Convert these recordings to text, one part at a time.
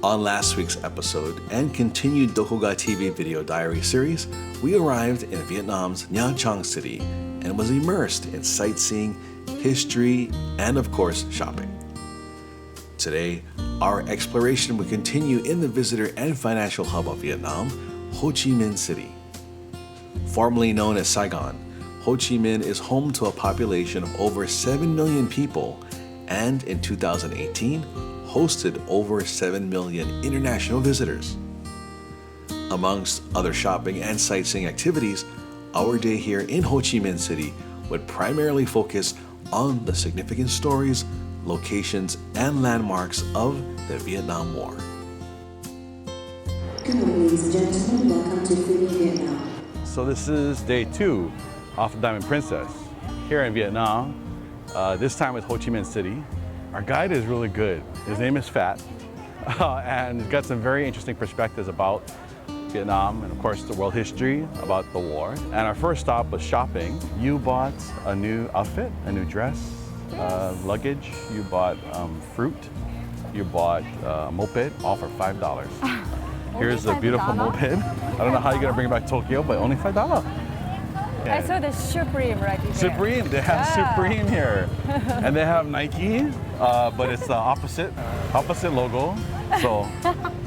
On last week's episode and continued Doko TV video diary series, we arrived in Vietnam's Nha Trang City and was immersed in sightseeing, history, and of course, shopping. Today, our exploration will continue in the visitor and financial hub of Vietnam, Ho Chi Minh City. Formerly known as Saigon, Ho Chi Minh is home to a population of over 7 million people and in 2018 hosted over 7 million international visitors. Amongst other shopping and sightseeing activities, our day here in Ho Chi Minh City would primarily focus on the significant stories, locations, and landmarks of the Vietnam War. Good morning, ladies and gentlemen. Welcome to Foodie Vietnam. So this is day 2 off the Diamond Princess here in Vietnam, this time with Ho Chi Minh City. Our guide is really good. His name is PHAT, and he's got some very interesting perspectives about Vietnam and of course the world history about the war. And our first stop was shopping. You bought a new outfit, a new dress, luggage, you bought fruit, you bought a moped, all for $5. Here's a beautiful moped. I don't know how you're gonna bring it back to Tokyo, but only $5. I saw the Supreme right there. Supreme, they have Supreme here. And they have Nike, but it's the opposite logo. So,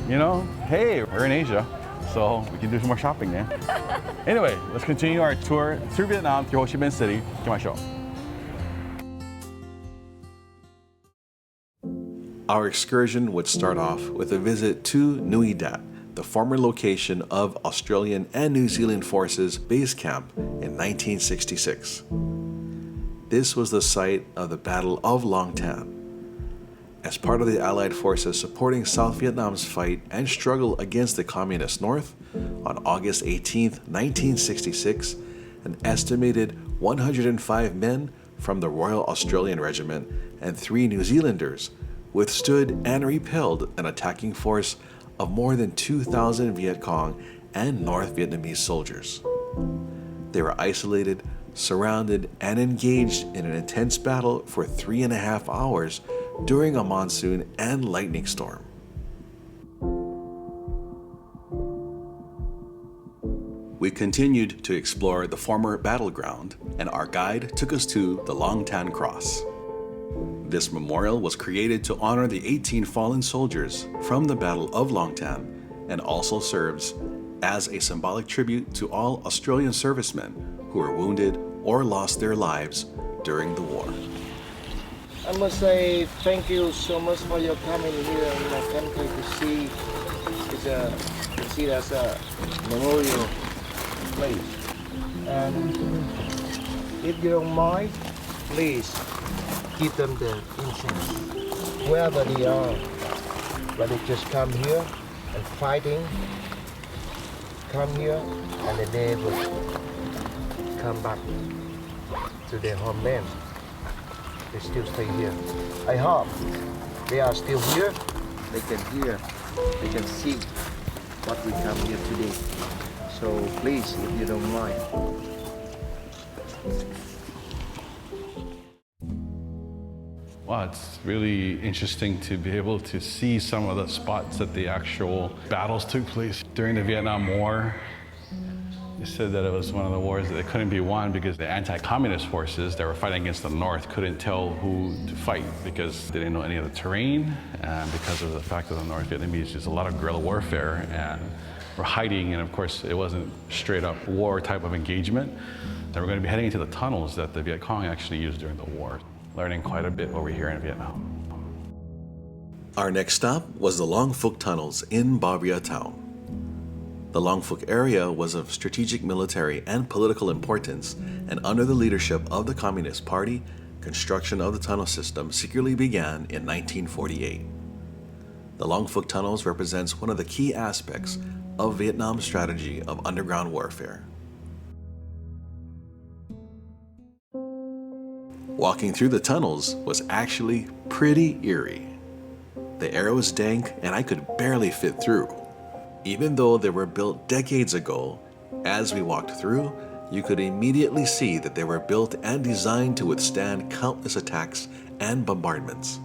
you know, hey, we're in Asia, so we can do some more shopping there. Anyway, let's continue our tour through Vietnam, through Ho Chi Minh City. Come on, show. Our excursion would start off with a visit to Nui Dat, the former location of Australian and New Zealand Forces base camp in 1966. This was the site of the Battle of Long Tan. As part of the Allied forces supporting South Vietnam's fight and struggle against the Communist North, on August 18, 1966, an estimated 105 men from the Royal Australian Regiment and 3 New Zealanders withstood and repelled an attacking force of more than 2,000 Viet Cong and North Vietnamese soldiers. They were isolated, surrounded, and engaged in an intense battle for 3.5 hours during a monsoon and lightning storm. We continued to explore the former battleground, and our guide took us to the Long Tan Cross. This memorial was created to honor the 18 fallen soldiers from the Battle of Long Tan and also serves as a symbolic tribute to all Australian servicemen who were wounded or lost their lives during the war. I must say thank you so much for your coming here in my country to see. It's it as a memorial place. And if you don't mind, please give them the incense. Wherever they are, but they just come here and fighting, come here and then they will come back to their homeland. They still stay here. I hope they are still here. They can hear, they can see what we come here today. So please, if you don't mind. Wow, it's really interesting to be able to see some of the spots that the actual battles took place during the Vietnam War. They said that it was one of the wars that couldn't be won because the anti-communist forces that were fighting against the North couldn't tell who to fight because they didn't know any of the terrain, and because of the fact that the North Vietnamese used a lot of guerrilla warfare and were hiding, and of course it wasn't straight up war type of engagement. They were going to be heading into the tunnels that the Viet Cong actually used during the war. Learning quite a bit over here in Vietnam. Our next stop was the Long Phuoc Tunnels in Ba Via Town. The Long Phuoc area was of strategic military and political importance, and under the leadership of the Communist Party, construction of the tunnel system secretly began in 1948. The Long Phuoc Tunnels represents one of the key aspects of Vietnam's strategy of underground warfare. Walking through the tunnels was actually pretty eerie. The air was dank and I could barely fit through. Even though they were built decades ago, as we walked through, you could immediately see that they were built and designed to withstand countless attacks and bombardments.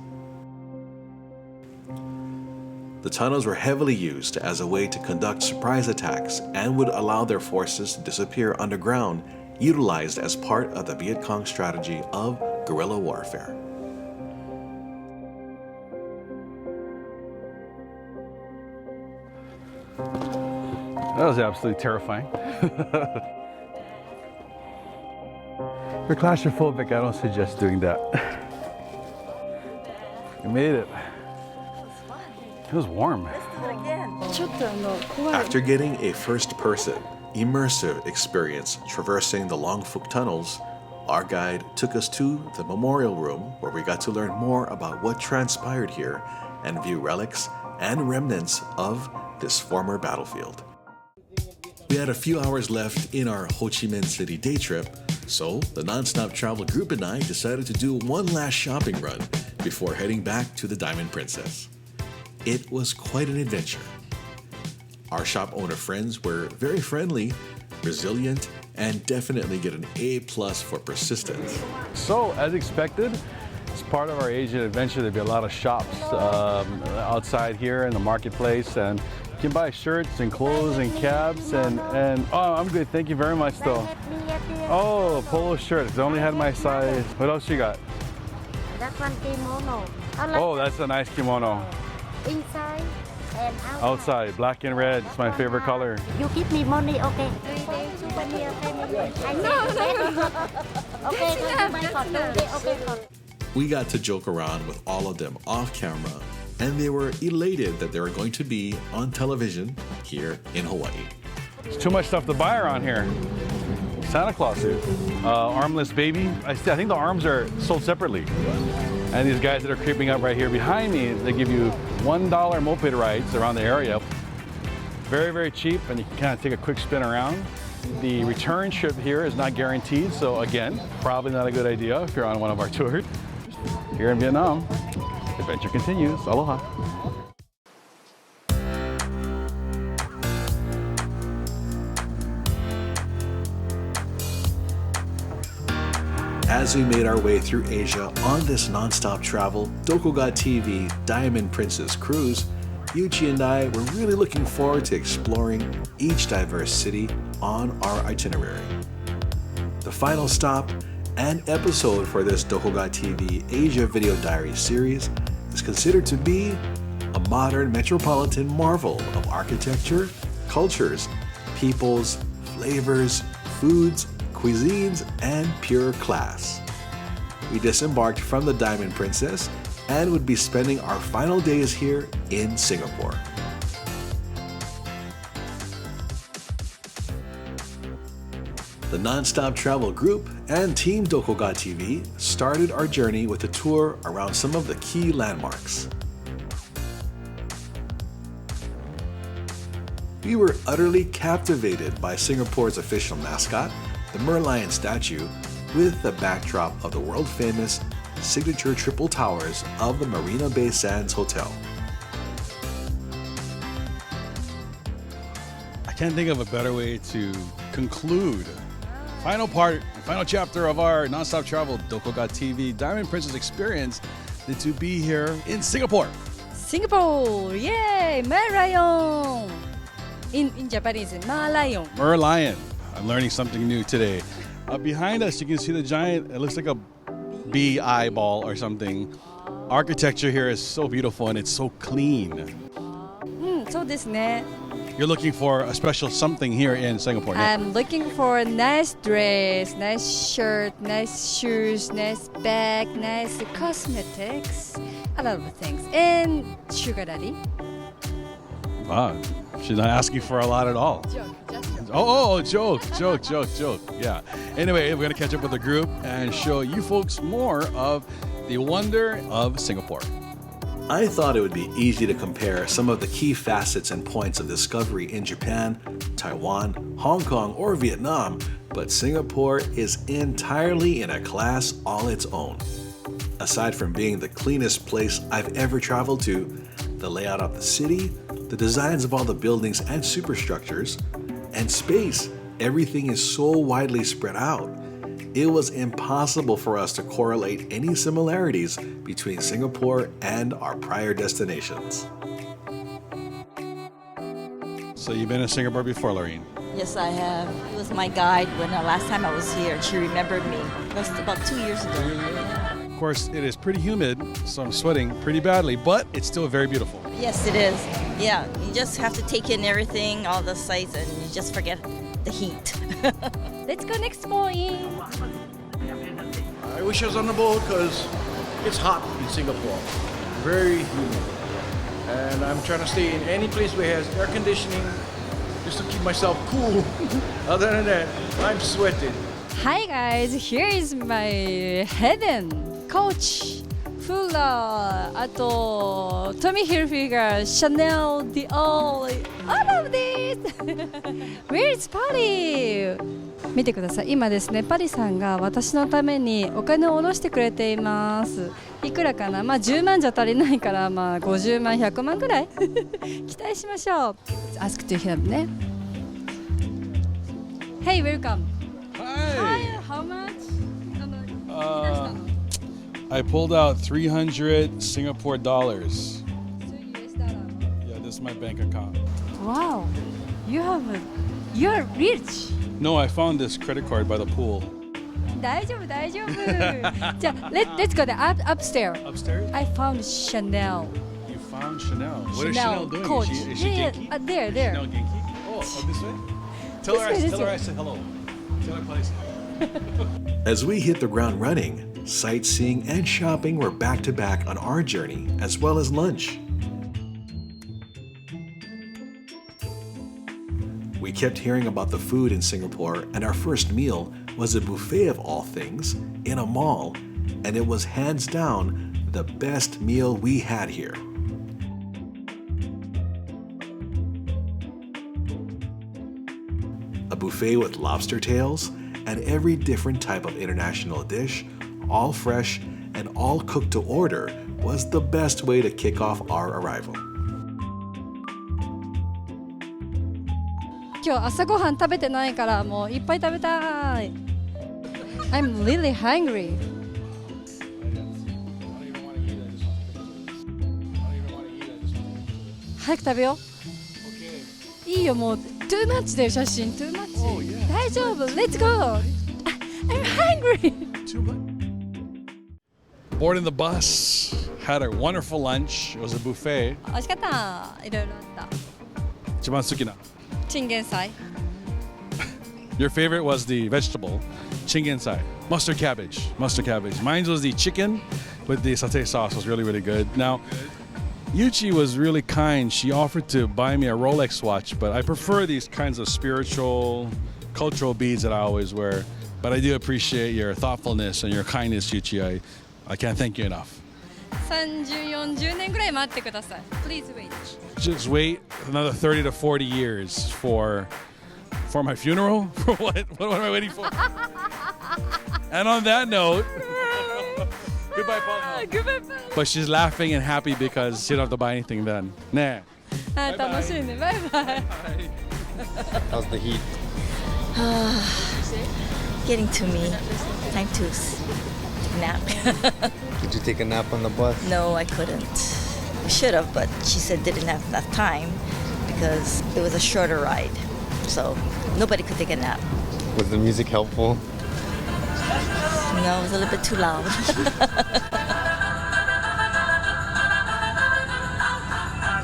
The tunnels were heavily used as a way to conduct surprise attacks and would allow their forces to disappear underground, utilized as part of the Viet Cong strategy of guerrilla warfare. That was absolutely terrifying. You're claustrophobic, I don't suggest doing that. You made it. It was warm. After getting a first-person, immersive experience traversing the Long Phuoc tunnels, our guide took us to the memorial room where we got to learn more about what transpired here and view relics and remnants of this former battlefield. We had a few hours left in our Ho Chi Minh City day trip, so the non-stop travel group and I decided to do one last shopping run before heading back to the Diamond Princess. It was quite an adventure. Our shop owner friends were very friendly, resilient, and definitely get an A+ for persistence. So, as expected, as part of our Asian adventure, there'll be a lot of shops outside here in the marketplace, and you can buy shirts and clothes and caps and oh, I'm good, thank you very much though. Oh, polo shirts, I only had my size. What else you got? That one kimono. Oh, that's a nice kimono. Inside and outside. Outside, black and red, it's my favorite color. You give me money, okay? 3-day souvenir family. Okay. We got to joke around with all of them off camera, and they were elated that they were going to be on television here in Hawaii. There's too much stuff to buy around here. Santa Claus suit, armless baby. I think the arms are sold separately. And these guys that are creeping up right here behind me, they give you $1 moped rides around the area. Very, very cheap, and you can kind of take a quick spin around. The return trip here is not guaranteed, so again, probably not a good idea if you're on one of our tours. Here in Vietnam, adventure continues. Aloha. As we made our way through Asia on this non-stop travel Doko TV Diamond Princess cruise, Yuchi and I were really looking forward to exploring each diverse city on our itinerary. The final stop and episode for this Doko TV Asia Video Diary series is considered to be a modern metropolitan marvel of architecture, cultures, peoples, flavors, foods, cuisines, and pure class. We disembarked from the Diamond Princess and would be spending our final days here in Singapore. The non-stop travel group and Team Doko TV started our journey with a tour around some of the key landmarks. We were utterly captivated by Singapore's official mascot, the MERLION statue, with the backdrop of the world-famous signature triple towers of the Marina Bay Sands Hotel. I can't think of a better way to conclude final chapter of our non-stop travel Doko TV Diamond Princess experience than to be here in Singapore. Singapore, yay, MERLION. In Japanese, MERLION. MERLION. I'm learning something new today. Behind us, you can see the giant, it looks like a bee eyeball or something. Architecture here is so beautiful and it's so clean. そうですね。 You're looking for a special something here in Singapore. I'm looking for a nice dress, nice shirt, nice shoes, nice bag, nice cosmetics, a lot of things. And sugar daddy. Wow, she's not asking for a lot at all. Joke, joke. Yeah. Anyway, we're going to catch up with the group and show you folks more of the wonder of Singapore. I thought it would be easy to compare some of the key facets and points of discovery in Japan, Taiwan, Hong Kong, or Vietnam, but Singapore is entirely in a class all its own. Aside from being the cleanest place I've ever traveled to, the layout of the city, the designs of all the buildings and superstructures, and space, everything is so widely spread out. It was impossible for us to correlate any similarities between Singapore and our prior destinations. So you've been in Singapore before, Lorraine? Yes, I have. He was my guide when the last time I was here. She remembered me. That's about 2 years ago. Of course, it is pretty humid, so I'm sweating pretty badly, but it's still very beautiful. Yes, it is. Yeah, you just have to take in everything, all the sights, and you just forget the heat. Let's go next point. I wish I was on the boat because it's hot in Singapore, very humid. And I'm trying to stay in any place where it has air conditioning just to keep myself cool. Other than that, I'm sweating. Hi guys, here is my heaven coach. Fuller, あと Tommy Hilfiger, Chanel, Dior, all of this. Where is Paris? 見てください。今ですね、パリさんが私のためにお金を下ろしてくれています。いくらかな、まあ10万じゃ足りないから、まあ50万、100万ぐらい期待しましょう。Ask to him ね。Hey, welcome. Hi. How much? I pulled out 300 Singapore dollars. Yeah, this is my bank account. Wow, you're rich. No, I found this credit card by the pool. 大丈夫大丈夫。じゃあ let's go there upstairs. Upstairs? I found Chanel. You found Chanel. What is Chanel Chanel doing? Coach. Is she Yeah, Genki? there. Chanel Genki? Oh, this way? Tell her I said hello. Tell her please. As we hit the ground running, sightseeing and shopping were back to back on our journey, as well as lunch. We kept hearing about the food in Singapore, and our first meal was a buffet of all things in a mall, and it was hands down the best meal we had here. A buffet with lobster tails and every different type of international dish, all fresh and all cooked to order, was the best way to kick off our arrival. 今日朝ごはん食べてないからもういっぱい食べたい。I'm really hungry. 早く食べよう。いいよもう too much だよ写真 too much。大丈夫 let's go. I'm hungry. Boarding the bus, had a wonderful lunch. It was a buffet. 美味しかった。いろいろあった。一番好きな。チンゲン菜。Your favorite was the vegetable, chingensai, mustard cabbage. Mine was the chicken with the satay sauce. Was really, really good. Now, Yuchi was really kind. She offered to buy me a Rolex watch, but I prefer these kinds of spiritual, cultural beads that I always wear. But I do appreciate your thoughtfulness and your kindness, Yuchi. I can't thank you enough. 30、40年ぐらい待ってください。Please wait. Just wait another 30 to 40 years for my funeral? For what? What am I waiting for? And on that note, goodbye, Paul. Goodbye, Paul. But she's laughing and happy because she don't have to buy anything then. Nah. 楽しいね。バイバイ。How's the heat? Getting to me. Time to nap. Did you take a nap on the bus? No, I couldn't. I should have, but she said didn't have enough time because it was a shorter ride. So nobody could take a nap. Was the music helpful? No, it was a little bit too loud.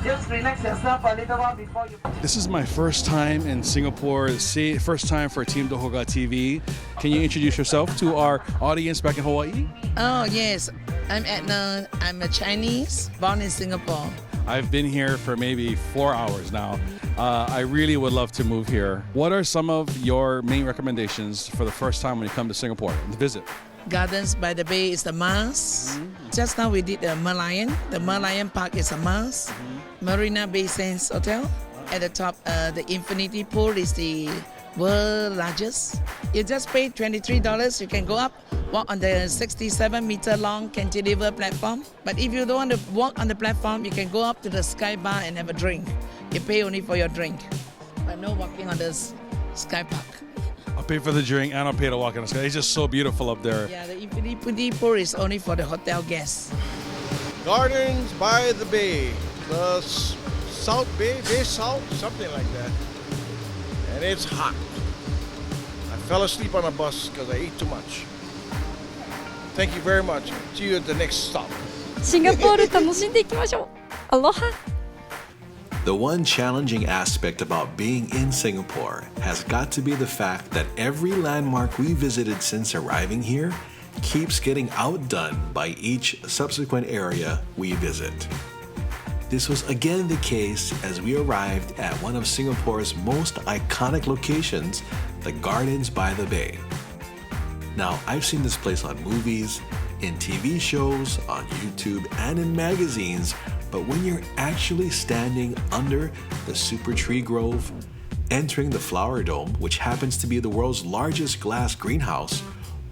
Just relax yourself a little while before you... This is my first time in Singapore. First time for Team Doko TV. Can you introduce yourself to our audience back in Hawaii? Oh, yes. I'm EDNA. I'm a Chinese, born in Singapore. I've been here for maybe 4 hours now. I really would love to move here. What are some of your main recommendations for the first time when you come to Singapore to visit? Gardens by the Bay is the must. Just now we did the MERLION. The MERLION Park is a must. Marina Bay Sands Hotel. At the top, the infinity pool is the world largest. You just pay $23. You can go up, walk on the 67-meter long cantilever platform. But if you don't want to walk on the platform, you can go up to the sky bar and have a drink. You pay only for your drink, but no walking on the sky park. I'll pay for the drink and I'll pay to walk in the sky. It's just so beautiful up there. Yeah, the infinity pool is only for the hotel guests. Gardens by the Bay, the South Bay, Bay South, something like that. And it's hot. I fell asleep on a bus because I ate too much. Thank you very much. See you at the next stop. シンガポール楽しんでいきましょう。アロハ。The one challenging aspect about being in Singapore has got to be the fact that every landmark we visited since arriving here keeps getting outdone by each subsequent area we visit. This was again the case as we arrived at one of Singapore's most iconic locations, the Gardens by the Bay. Now, I've seen this place on movies, in TV shows, on YouTube, and in magazines, but when you're actually standing under the super tree grove, entering the flower dome, which happens to be the world's largest glass greenhouse,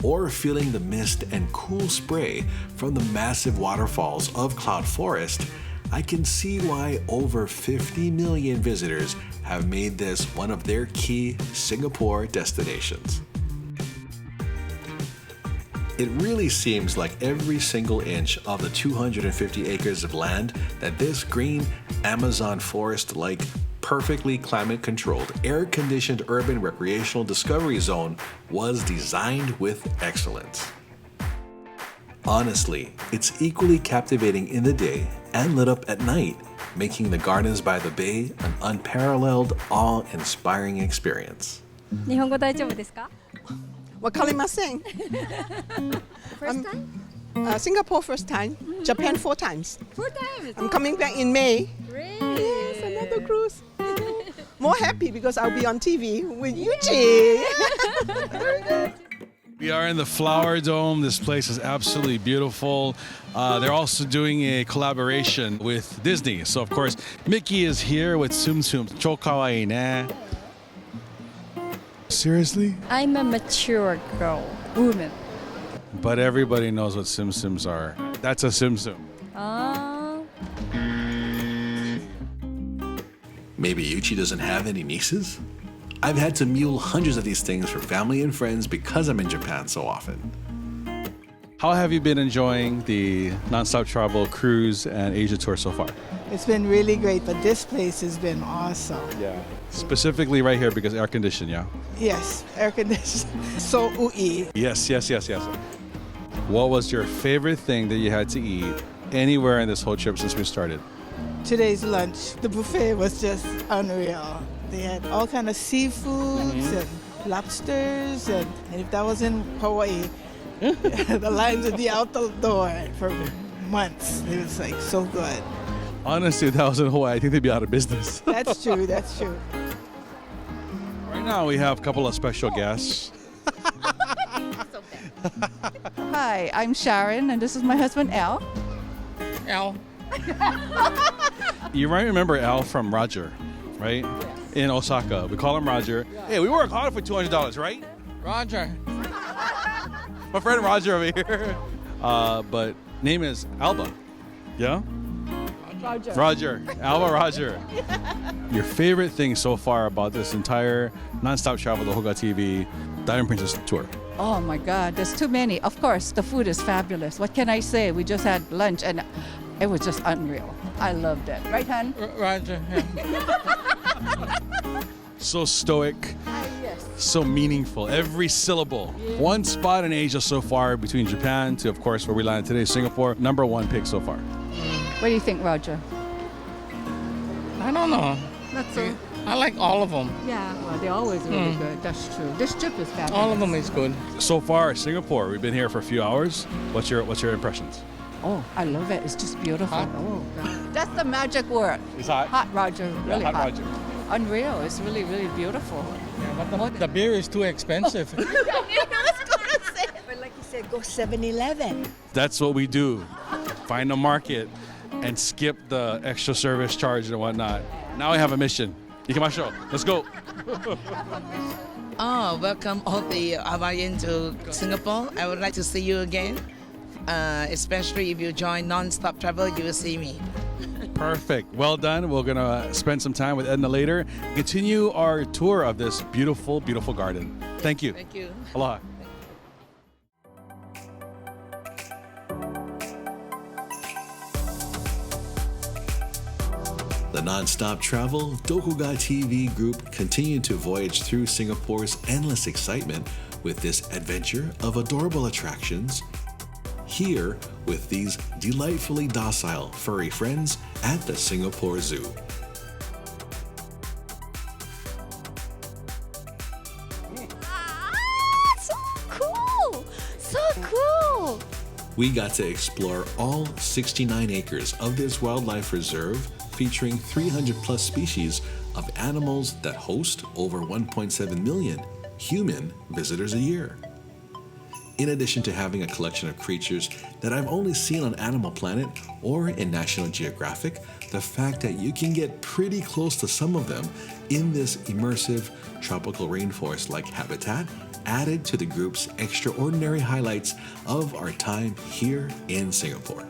or feeling the mist and cool spray from the massive waterfalls of Cloud Forest, I can see why over 50 million visitors have made this one of their key Singapore destinations. It really seems like every single inch of the 250 acres of land that this green Amazon forest-like, perfectly climate-controlled, air-conditioned urban recreational discovery zone was designed with excellence. Honestly, it's equally captivating in the day and lit up at night, making the Gardens by the Bay an unparalleled, awe-inspiring experience. 日本語大丈夫ですか？ Wakalimasen. First time? Singapore first time, Japan 4 times. 4 times. I'm coming back in May. Great. Yes, another cruise. More happy because I'll be on TV with Yuji. We are in the Flower Dome. This place is absolutely beautiful. They're also doing a collaboration with Disney. So, of course, Mickey is here with Tsum Tsum. Chou kawaii ne. Seriously? I'm a mature girl, woman. But everybody knows what Tsum Tsums are. That's a Tsum Tsum. Maybe Yuchi doesn't have any nieces? I've had to mule hundreds of these things for family and friends because I'm in Japan so often. How have you been enjoying the nonstop travel cruise and Asia tour so far? It's been really great, but this place has been awesome. Yeah. Specifically right here because air conditioned, yeah? Yes, air conditioned. So ui. Yes. What was your favorite thing that you had to eat anywhere in this whole trip since we started? Today's lunch, the buffet was just unreal. They had all kind of seafoods and lobsters, and if that was in Hawaii, the lines would be out the door for months. It was like so good. Honestly, if that was in Hawaii, I think they'd be out of business. That's true, that's true. Right now we have a couple of special guests. Hi, I'm Sharon, and this is my husband, Al. Al. You might remember Al from Roger, right? In Osaka. We call him Roger. Hey, we work hard for $200, right? Roger. My friend Roger over here. But name is Alba. Yeah? Roger. Alba Roger. Your favorite thing so far about this entire nonstop travel, the Hoga TV Diamond Princess tour? Oh my God, there's too many. Of course, the food is fabulous. What can I say? We just had lunch and it was just unreal. I loved it. Right, hon? Roger. Yeah. So stoic, so meaningful, every syllable. One spot in Asia so far between Japan to, of course, where we landed today, Singapore, #1 pick so far. What do you think, Roger? I don't know. That's all. I like all of them. Yeah, well, they're always really good. That's true. This trip is fabulous. All of them is good. So far, Singapore, we've been here for a few hours. What's your impressions? Oh, I love it. It's just beautiful. Hot. Oh, God. That's the magic word. It's hot? Hot, Roger. Really hot, Roger. Unreal. It's really, really beautiful. Yeah, but the beer is too expensive. But like you said, go 7-Eleven. That's what we do. Find a market and skip the extra service charge and whatnot. Now we have a mission. Ikimasho. Let's go. Welcome all the Hawaiian to Singapore. I would like to see you again. Especially if you join non-stop travel, you will see me. Perfect. Well done. We're going to spend some time with Edna later. Continue our tour of this beautiful, beautiful garden. Thank you. Thank you. Aloha. The non-stop travel, Dokuga TV group continued to voyage through Singapore's endless excitement with this adventure of adorable attractions, here with these delightfully docile furry friends at the Singapore Zoo. So cool! So cool! We got to explore all 69 acres of this wildlife reserve featuring 300 plus species of animals that host over 1.7 million human visitors a year. In addition to having a collection of creatures that I've only seen on Animal Planet or in National Geographic, the fact that you can get pretty close to some of them in this immersive tropical rainforest-like habitat added to the group's extraordinary highlights of our time here in Singapore.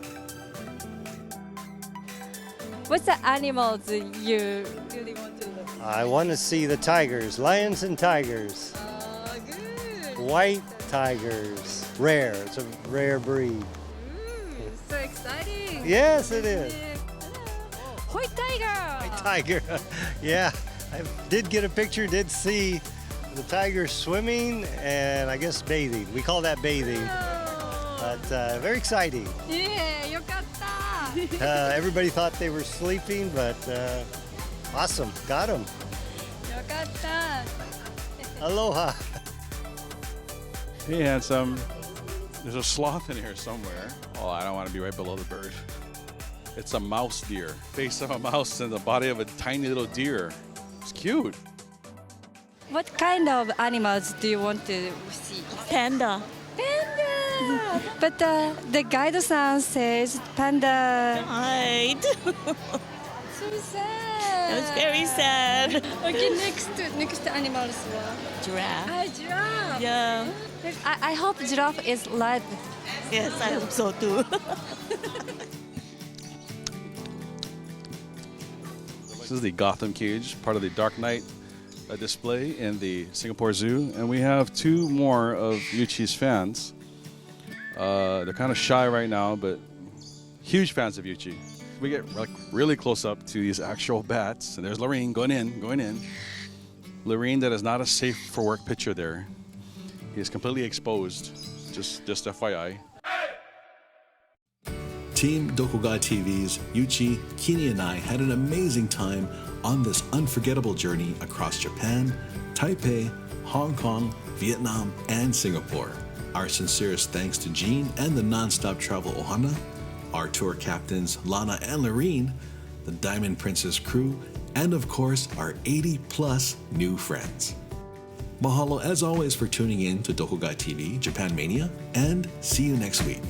What's the animals you really want to look? I want to see the tigers, lions and tigers. Oh, good. White tigers, rare. It's a rare breed. So exciting. Yes, it is. White tiger. White tiger. Yeah, I did get a picture, did see the tigers swimming and I guess bathing. We call that bathing. But very exciting. Yeah, yokatta. Everybody thought they were sleeping, but awesome. Got them. Yokatta. Aloha. Hey, handsome. There's a sloth in here somewhere. Oh, I don't want to be right below the bird. It's a mouse deer. Face of a mouse and the body of a tiny little deer. It's cute. What kind of animals do you want to see? Panda. Panda! But the guide-san says panda. Hide. So sad. That was very sad. Okay, next animals. Giraffe. Giraffe. Yeah. I hope giraffe is red. Yes, I hope so too. This is the Gotham cage, part of the Dark Knight display in the Singapore Zoo. And we have two more of Yuchi's fans. They're kind of shy right now, but huge fans of Yuchi. We get like really close up to these actual bats. And there's Lorene going in. Lorene, that is not a safe for work picture there. He is completely exposed, just FYI. Team Dokuga TV's Yuchi, Kini, and I had an amazing time on this unforgettable journey across Japan, Taipei, Hong Kong, Vietnam, and Singapore. Our sincerest thanks to Jean and the Non-Stop Travel Ohana, our tour captains Lana and Lorene, the Diamond Princess crew, and of course our 80 plus new friends. Mahalo as always for tuning in to Dokuga TV JapanMania, and see you next week.